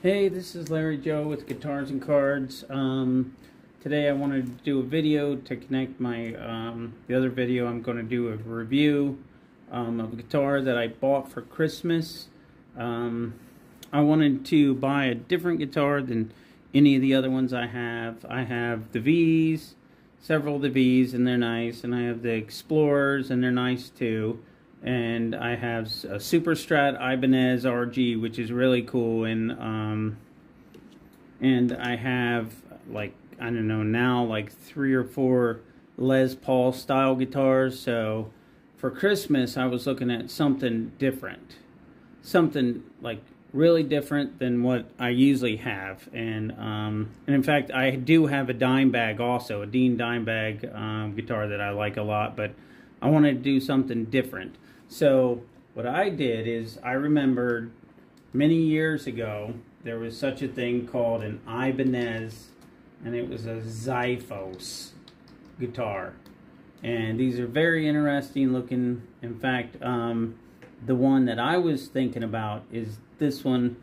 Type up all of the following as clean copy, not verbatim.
Hey, this is Larry Joe with Guitars and Cards. Today I wanted to do a video to connect my the other video. I'm going to do a review of a guitar that I bought for Christmas. I wanted to buy a different guitar than any of the other ones I have. I have the V's, several of the V's, and they're nice, and I have the Explorers, and they're nice too. And I have a Super Strat Ibanez RG, which is really cool, and I have, like, I don't know, now like 3 or 4 Les Paul style guitars. So for Christmas I was looking at something different, something like really different than what I usually have. And in fact I do have a Dimebag also, a Dean Dimebag guitar that I like a lot, but I wanted to do something different. So what I did is I remembered many years ago there was such a thing called an Ibanez, and it was a Xiphos guitar. And these are very interesting looking. In fact, the one that I was thinking about is this one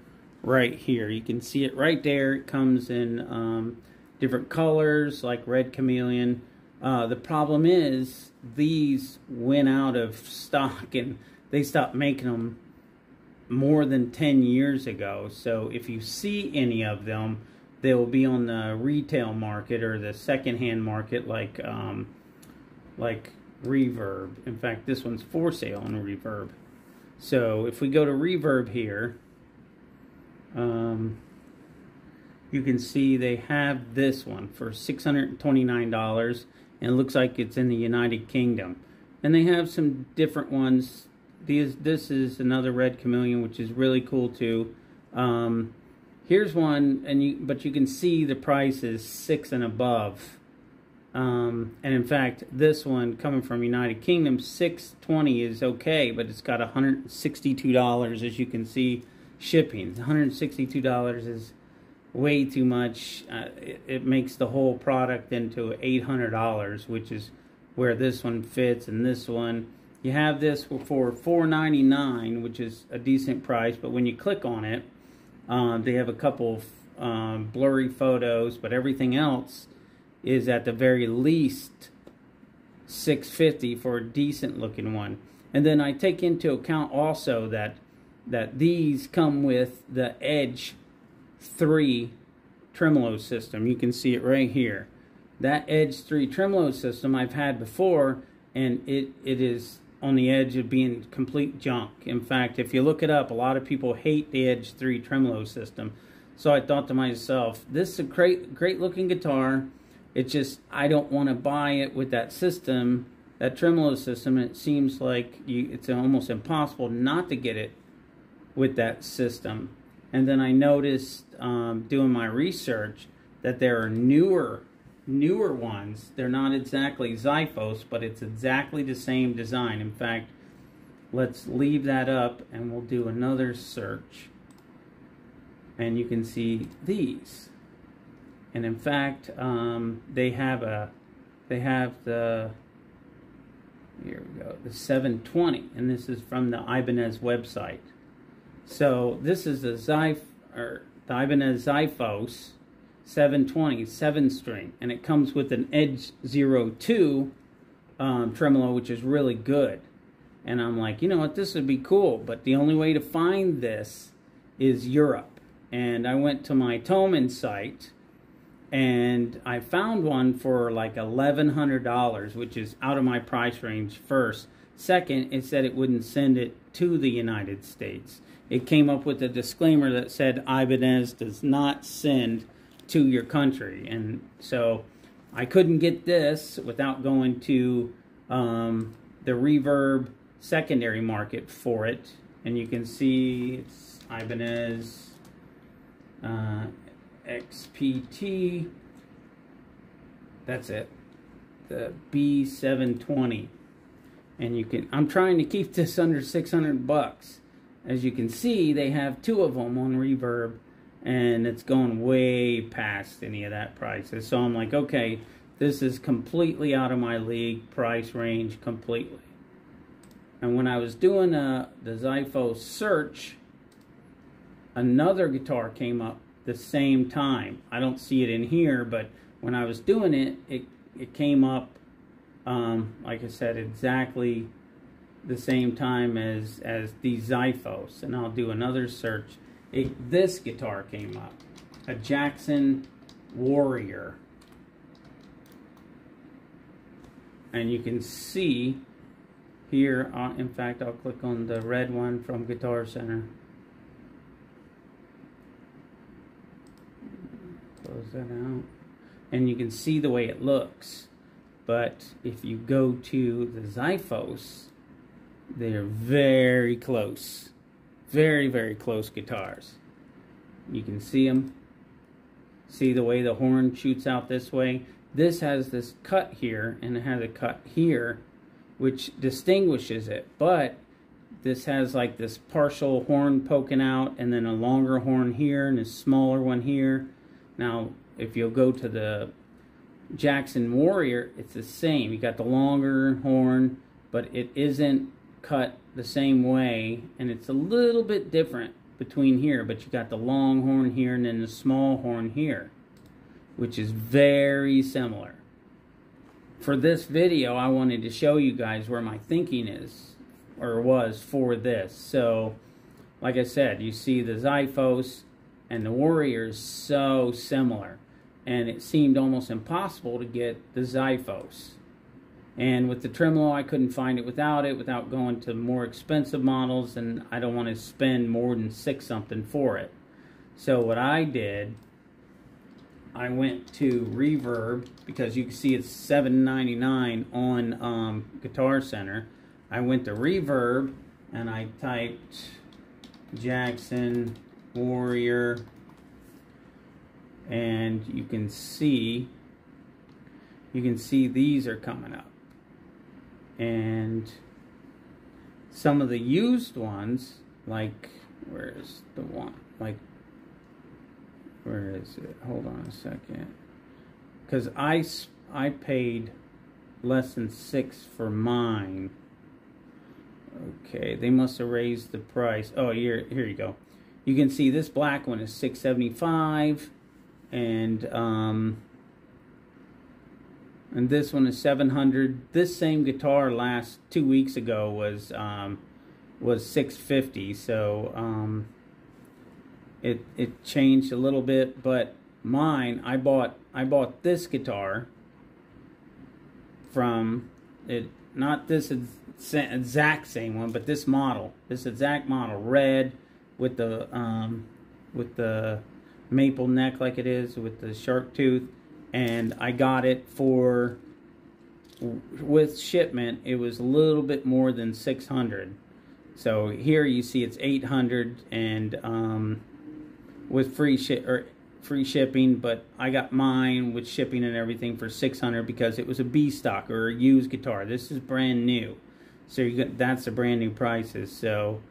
right here. You can see it right there. It comes in different colors like red chameleon. The problem is these went out of stock and they stopped making them more than 10 years ago. So if you see any of them, they will be on the retail market or the secondhand market, like Reverb. In fact, this one's for sale on Reverb. So if we go to Reverb here, you can see they have this one for $629, and it looks like it's in the United Kingdom. And they have some different ones. This is another red chameleon, which is really cool too. Here's one, but you can see the price is $6 and above. And in fact, this one coming from United Kingdom, $620 is okay, but it's got $162, as you can see, shipping. $162 is way too much. It makes the whole product into $800, which is where this one fits. And this one, you have this for $499, which is a decent price, but when you click on it, they have a couple blurry photos, but everything else is at the very least $650 for a decent looking one. And then I take into account also that these come with the Edge 3 tremolo system. You can see it right here. That Edge 3 tremolo system I've had before, and it is on the edge of being complete junk. In fact, if you look it up, a lot of people hate the Edge 3 tremolo system. So I thought to myself, this is a great looking guitar. It's just, I don't want to buy it with that system, that tremolo system. And it seems like it's almost impossible not to get it with that system. And then I noticed, doing my research, that there are newer ones. They're not exactly Xiphos, but it's exactly the same design. In fact, let's leave that up and we'll do another search. And you can see these. And in fact, they have the, here we go, the 720, and this is from the Ibanez website. So this is the Ibanez Xiphos 720 7-string, and it comes with an Edge 02 tremolo, which is really good. And I'm like, you know what, this would be cool, but the only way to find this is Europe. And I went to my Thomann site, and I found one for like $1,100, which is out of my price range. First. Second, it said it wouldn't send it to the United States. It came up with a disclaimer that said Ibanez does not send to your country. And so I couldn't get this without going to the Reverb secondary market for it. And you can see it's Ibanez XPT. That's it, the B720. And you can, I'm trying to keep this under $600. As you can see, they have 2 of them on Reverb, and it's going way past any of that prices. So I'm like, okay, this is completely out of my league price range completely. And when I was doing the Xiphos search, another guitar came up the same time. I don't see it in here, but when I was doing it, it came up, like I said, exactly the same time as the Xiphos. And I'll do another search. This guitar came up, a Jackson Warrior. And you can see here, in fact, I'll click on the red one from Guitar Center. Close that out. And you can see the way it looks. But if you go to the Xiphos, they're very close. Very, very close guitars. You can see them. See the way the horn shoots out this way? This has this cut here, and it has a cut here, which distinguishes it. But this has like this partial horn poking out, and then a longer horn here, and a smaller one here. Now, if you'll go to the Jackson Warrior, it's the same. You got the longer horn, but it isn't cut the same way, and it's a little bit different between here, but you got the long horn here and then the small horn here, which is very similar. For this video, I wanted to show you guys where my thinking is, or was, for this. So, like I said, you see the Xiphos and the Warrior is so similar, and it seemed almost impossible to get the Xiphos. And with the tremolo, I couldn't find it without going to more expensive models, and I don't want to spend more than $6 something for it. So what I did, I went to Reverb, because you can see it's $7.99 on Guitar Center. I went to Reverb and I typed Jackson Warrior, and you can see these are coming up. And some of the used ones, like, where's the one? Like, where is it? Hold on a second. Because I paid less than $6 for mine. Okay, they must have raised the price. Oh, here you go. You can see this black one is $675, and this one is $700. This same guitar last 2 weeks ago was $650. So it changed a little bit, but mine, I bought this guitar from it. Not this exact same one, but this model, this exact model, red with the maple neck like it is with the shark tooth. And I got it for, with shipment, it was a little bit more than $600. So here you see it's $800, and with free shipping. But I got mine with shipping and everything for $600 because it was a B stock or a used guitar. This is brand new, so that's the brand new prices. So,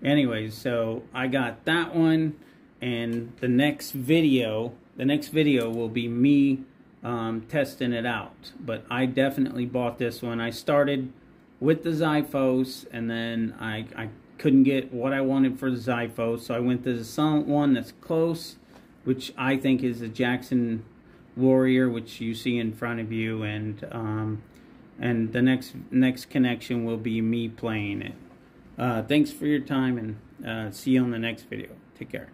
anyways, so I got that one, and the next video will be me testing it out. But I definitely bought this one. I started with the Xiphos, and then I couldn't get what I wanted for the Xiphos, so I went to the one that's close, which I think is the Jackson Warrior, which you see in front of you, and the next connection will be me playing it. Thanks for your time, and see you on the next video. Take care.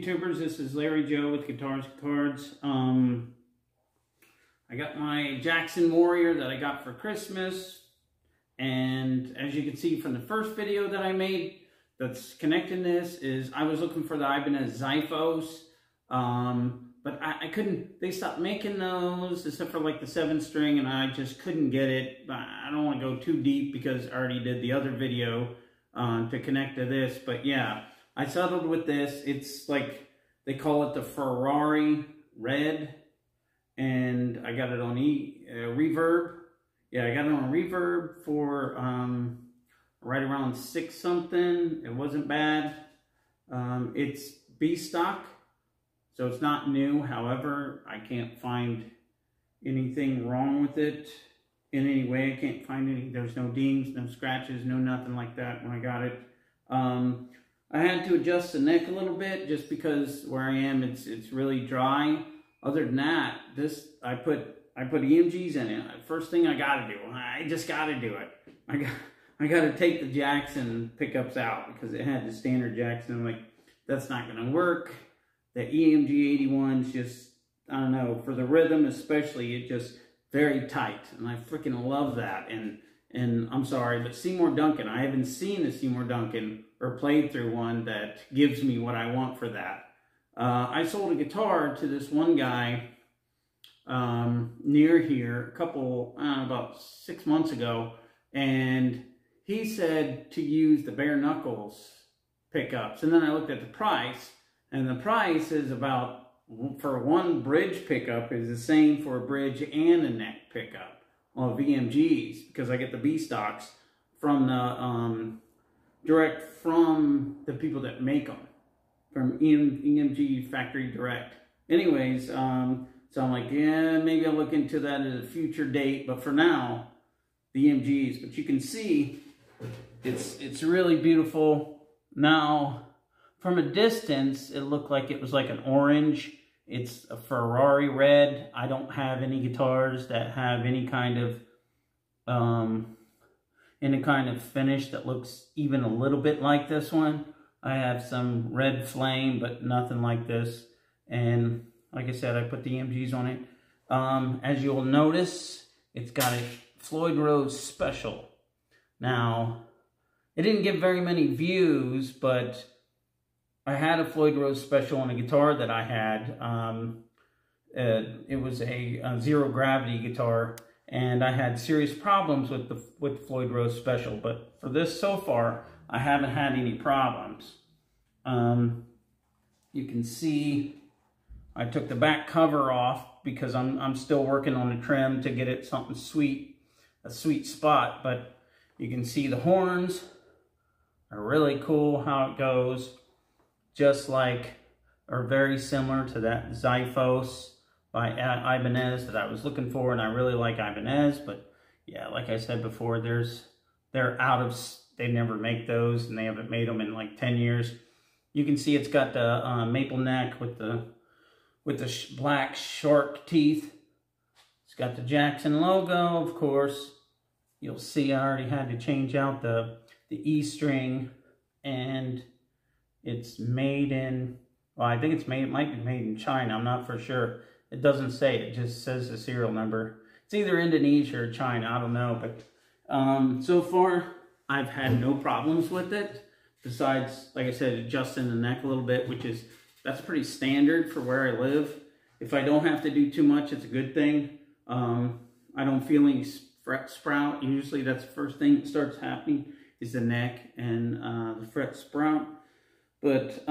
YouTubers, this is Larry Joe with Guitars and Cards. I got my Jackson Warrior that I got for Christmas, and as you can see from the first video that I made that's connecting this, is I was looking for the Ibanez Xiphos, but I couldn't. They stopped making those except for like the 7-string, and I just couldn't get it. I don't want to go too deep because I already did the other video to connect to this, but yeah, I settled with this. It's like, they call it the Ferrari Red, and I got it on Reverb. Yeah, I got it on Reverb for right around 6 something. It wasn't bad. It's B stock, so it's not new. However, I can't find anything wrong with it in any way. I can't find any. There's no dings, no scratches, no nothing like that when I got it. I had to adjust the neck a little bit just because where I am, it's really dry. Other than that, this I put EMGs in it. First thing I got to do, I just got to do it. I got to take the Jackson pickups out because it had the standard Jackson. I'm like, that's not going to work. The EMG 81's just, I don't know, for the rhythm especially, it just very tight, and I freaking love that. And I'm sorry, but Seymour Duncan, I haven't seen a Seymour Duncan or played through one that gives me what I want for that. I sold a guitar to this one guy near here about 6 months ago, and he said to use the bare knuckles pickups. And then I looked at the price, and the price is about, for one bridge pickup, is the same for a bridge and a neck pickup of EMGs, because I get the B stocks from the direct from the people that make them, from EMG Factory Direct. Anyways, so I'm like, yeah, maybe I'll look into that at a future date, but for now, the EMGs. But you can see it's really beautiful. Now, from a distance, it looked like it was like an orange. It's a Ferrari Red. I don't have any guitars that have any kind of finish that looks even a little bit like this one. I have some red flame, but nothing like this. And like I said, I put the EMGs on it. As you'll notice, it's got a Floyd Rose Special. Now, it didn't get very many views, but I had a Floyd Rose Special on a guitar that I had. It was a zero gravity guitar, and I had serious problems with the Floyd Rose Special. But for this so far, I haven't had any problems. You can see I took the back cover off because I'm still working on the trim to get it something sweet, a sweet spot. But you can see the horns are really cool how it goes. Just like, or very similar to that Xiphos by Ibanez that I was looking for, and I really like Ibanez, but yeah, like I said before, they're out of, they never make those, and they haven't made them in like 10 years. You can see it's got the maple neck with the black shark teeth. It's got the Jackson logo, of course. You'll see I already had to change out the E string, and it's made in, well, I think it might be made in China. I'm not for sure. It doesn't say, it just says the serial number. It's either Indonesia or China, I don't know. But so far, I've had no problems with it. Besides, like I said, adjusting the neck a little bit, that's pretty standard for where I live. If I don't have to do too much, it's a good thing. I don't feel any fret sprout. Usually that's the first thing that starts happening, is the neck and the fret sprout. But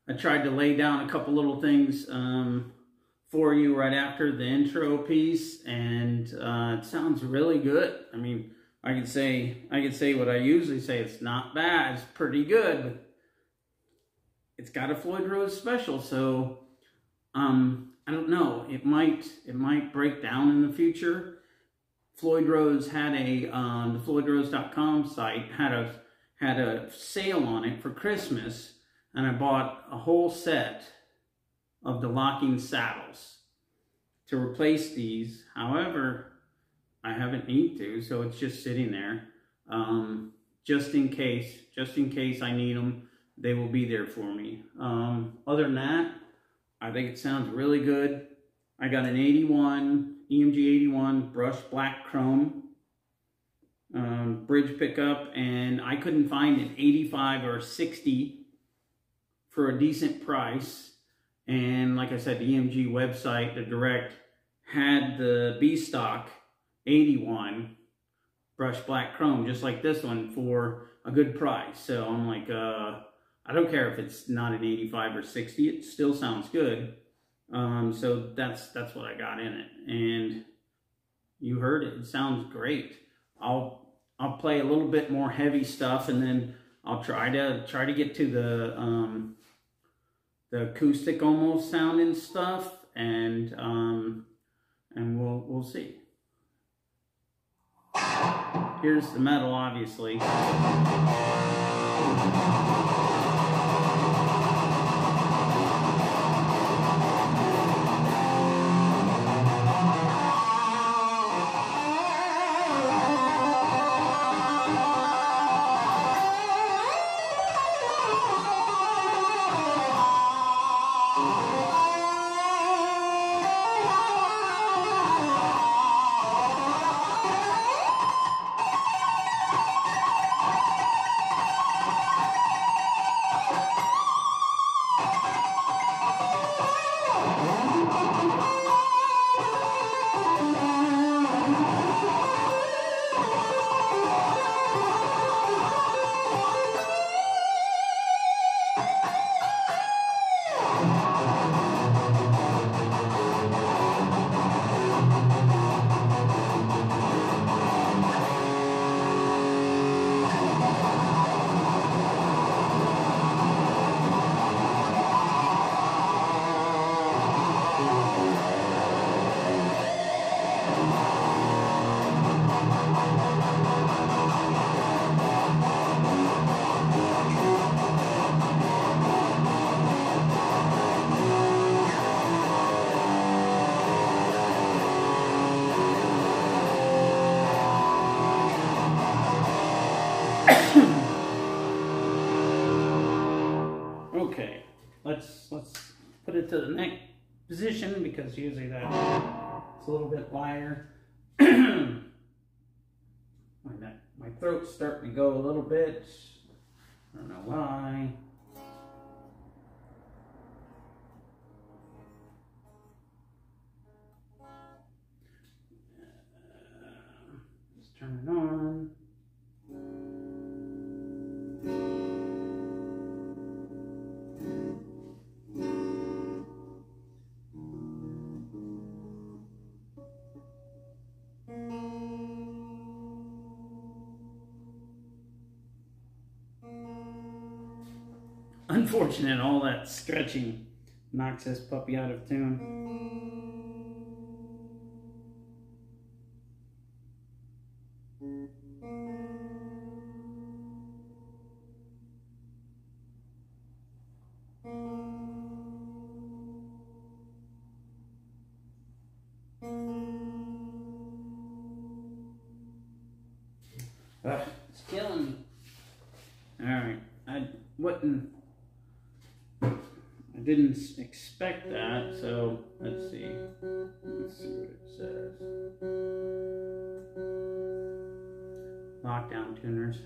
I tried to lay down a couple little things for you right after the intro piece, and it sounds really good. I mean, I could say what I usually say. It's not bad. It's pretty good. But it's got a Floyd Rose Special, so I don't know. It might break down in the future. Floyd Rose had the floydrose.com site had a sale on it for Christmas, and I bought a whole set of the locking saddles to replace these. However, I haven't need to, so it's just sitting there, just in case I need them. they will be there for me. Other than that, I think it sounds really good. I got an 81, EMG 81 brushed black chrome bridge pickup, and I couldn't find an 85 or 60 for a decent price. And like I said, the EMG website, the direct, had the B stock 81 brushed black chrome, just like this one, for a good price. So I'm like, I don't care if it's not an 85 or 60, it still sounds good. So that's what I got in it, and you heard it. It sounds great. I'll play a little bit more heavy stuff, and then I'll try to get to the acoustic almost sounding stuff, and we'll see. Here's the metal, obviously. Okay, let's put it to the neck position, because usually it's a little bit lighter. My throat's starting to go a little bit. I don't know why. Let's turn it on. Unfortunate, all that stretching knocks this puppy out of tune. It's killing me. Alright, I didn't expect that, so let's see. Let's see what it says. Lockdown tuners.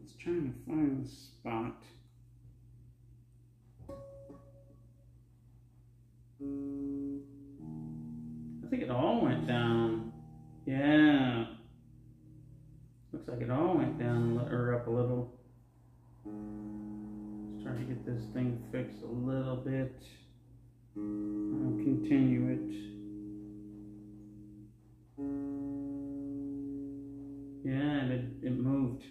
It's trying to find the spot. I think it all went down. Yeah. Looks like it all went down or up a little. Let's try to get this thing fixed a little bit. I'll continue it. Yeah, it moved.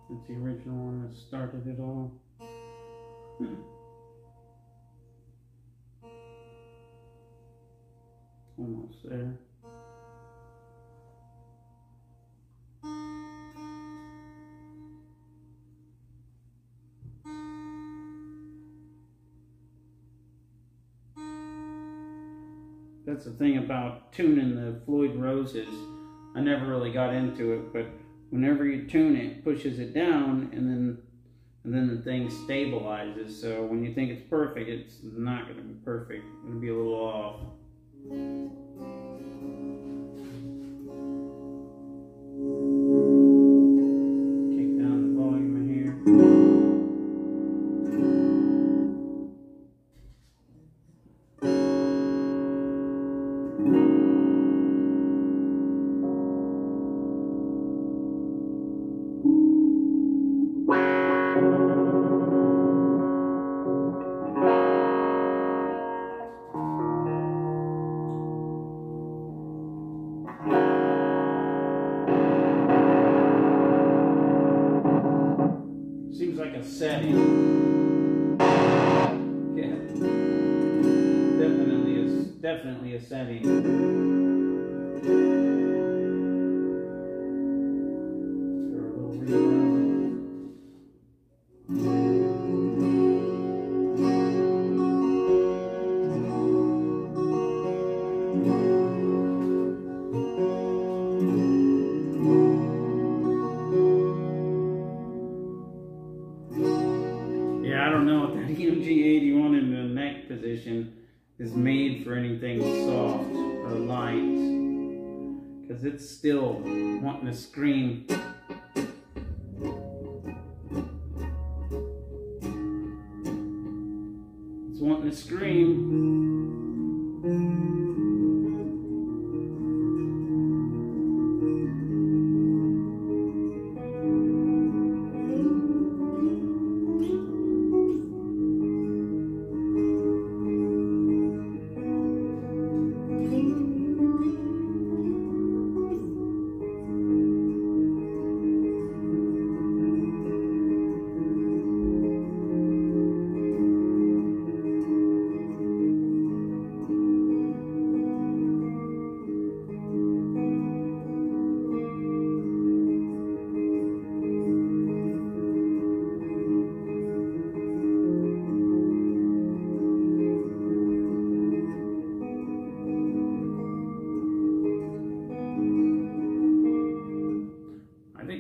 It's the original one that started it all. Almost there. that's the thing about tuning the Floyd Roses. I never really got into it, but whenever you tune it, it pushes it down, and then the thing stabilizes. So when you think it's perfect, it's not going to be perfect. It's going to be a little off. Kick down the volume in here. Seems like a setting. Yeah. Definitely a setting. Yeah, I don't know if that EMG 81 in the neck position is made for anything soft or light, because it's still wanting to scream. It's wanting to scream.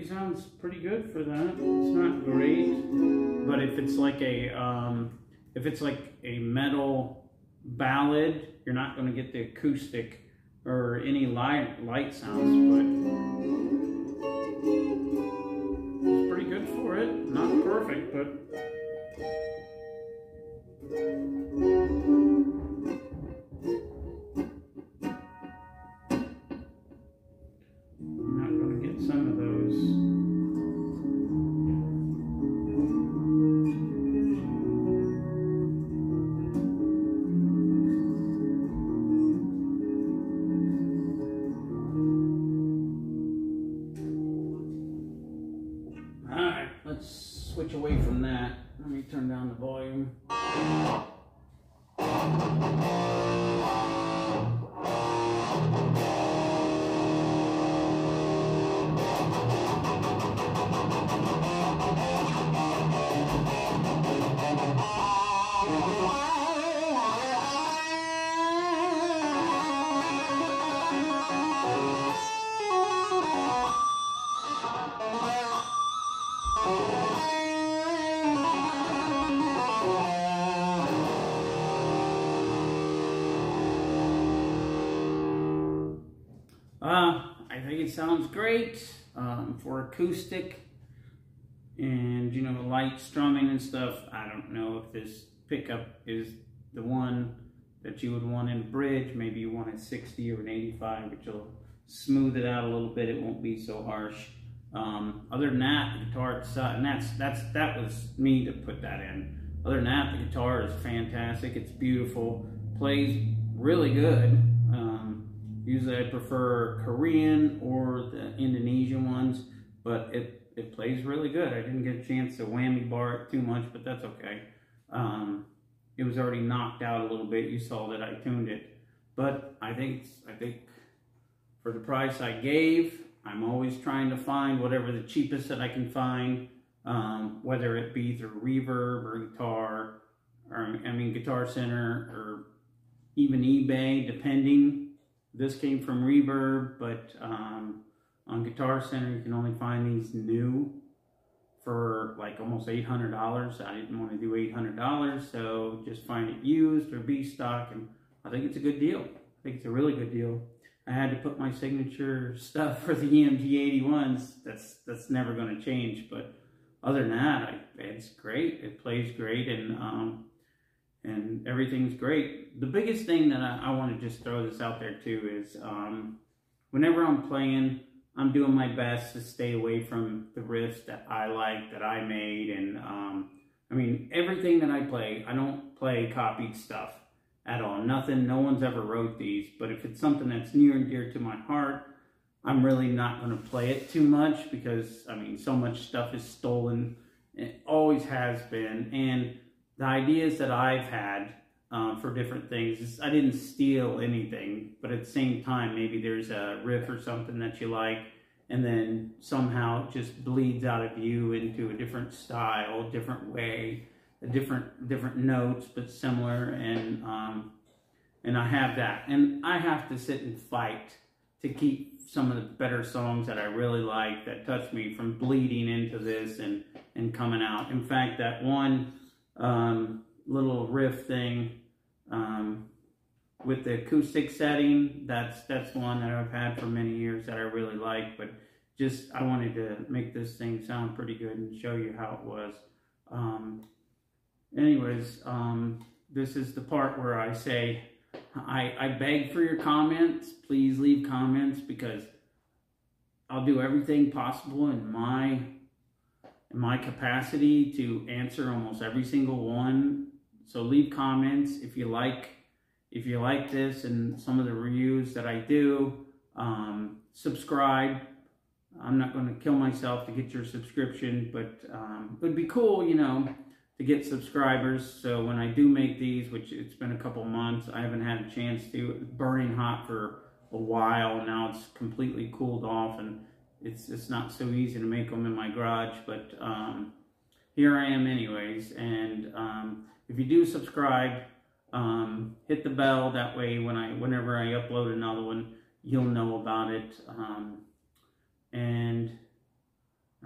Sounds pretty good for that. It's not great, but if it's like a metal ballad, you're not going to get the acoustic or any light sounds. But it's pretty good for it. Not perfect, but. Some of those. Alright, let's switch away from that. Let me turn down the volume. I think it sounds great for acoustic and, you know, light strumming and stuff. I don't know if this pickup is the one that you would want in a bridge. Maybe you want a 60 or an 85, which will smooth it out a little bit. It won't be so harsh. Other than that, the guitar itself, and that was me to put that in. Other than that, the guitar is fantastic. It's beautiful. Plays really good. Usually I prefer Korean or the Indonesian ones, but it plays really good. I didn't get a chance to whammy bar it too much, but that's okay. It was already knocked out a little bit. You saw that I tuned it, but I think for the price I gave, I'm always trying to find whatever the cheapest that I can find, whether it be through Reverb or Guitar, or Guitar Center, or even eBay, depending. This came from Reverb, but on Guitar Center you can only find these new for like almost $800. I didn't want to do $800, so just find it used or B stock, and I think it's a good deal. I think it's a really good deal. I had to put my signature stuff for the EMG 81s. That's never going to change, but other than that, it's great. It plays great, and everything's great. The biggest thing that I want to just throw this out there too is whenever I'm playing, I'm doing my best to stay away from the riffs that I like, that I made, and I mean, everything that I play, I don't play copied stuff at all. Nothing, no one's ever wrote these, but if it's something that's near and dear to my heart, I'm really not going to play it too much, because, I mean, so much stuff is stolen. It always has been, and the ideas that I've had for different things is I didn't steal anything, but at the same time, maybe there's a riff or something that you like, and then somehow it just bleeds out of you into a different style, different way, different notes, but similar, and I have that, and I have to sit and fight to keep some of the better songs that I really like, that touch me, from bleeding into this and coming out. In fact, that one little riff thing with the acoustic setting, that's one that I've had for many years that I really like, but just I wanted to make this thing sound pretty good and show you how it was. Anyways, this is the part where I say, I beg for your comments. Please leave comments, because I'll do everything possible in my capacity to answer almost every single one. So leave comments if you like this and some of the reviews that I do. Subscribe. I'm not going to kill myself to get your subscription, but it would be cool, you know, to get subscribers. So when I do make these, which it's been a couple months, I haven't had a chance to. It's burning hot for a while. Now it's completely cooled off, and it's not so easy to make them in my garage, but here I am anyways. And if you do subscribe, hit the bell. That way whenever I upload another one, you'll know about it. And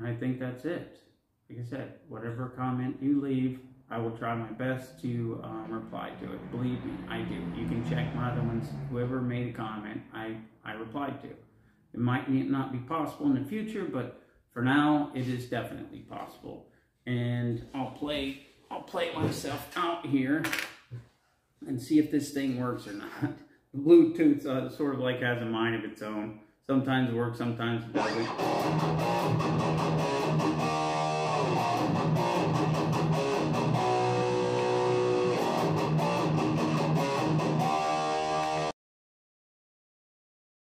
I think that's it. Like I said, whatever comment you leave, I will try my best to reply to it. Believe me, I do. You can check my other ones. Whoever made a comment, I replied to. It might not be possible in the future, but for now, it is definitely possible. And I'll play myself out here and see if this thing works or not. The Bluetooth sort of like has a mind of its own. Sometimes it works, sometimes it doesn't.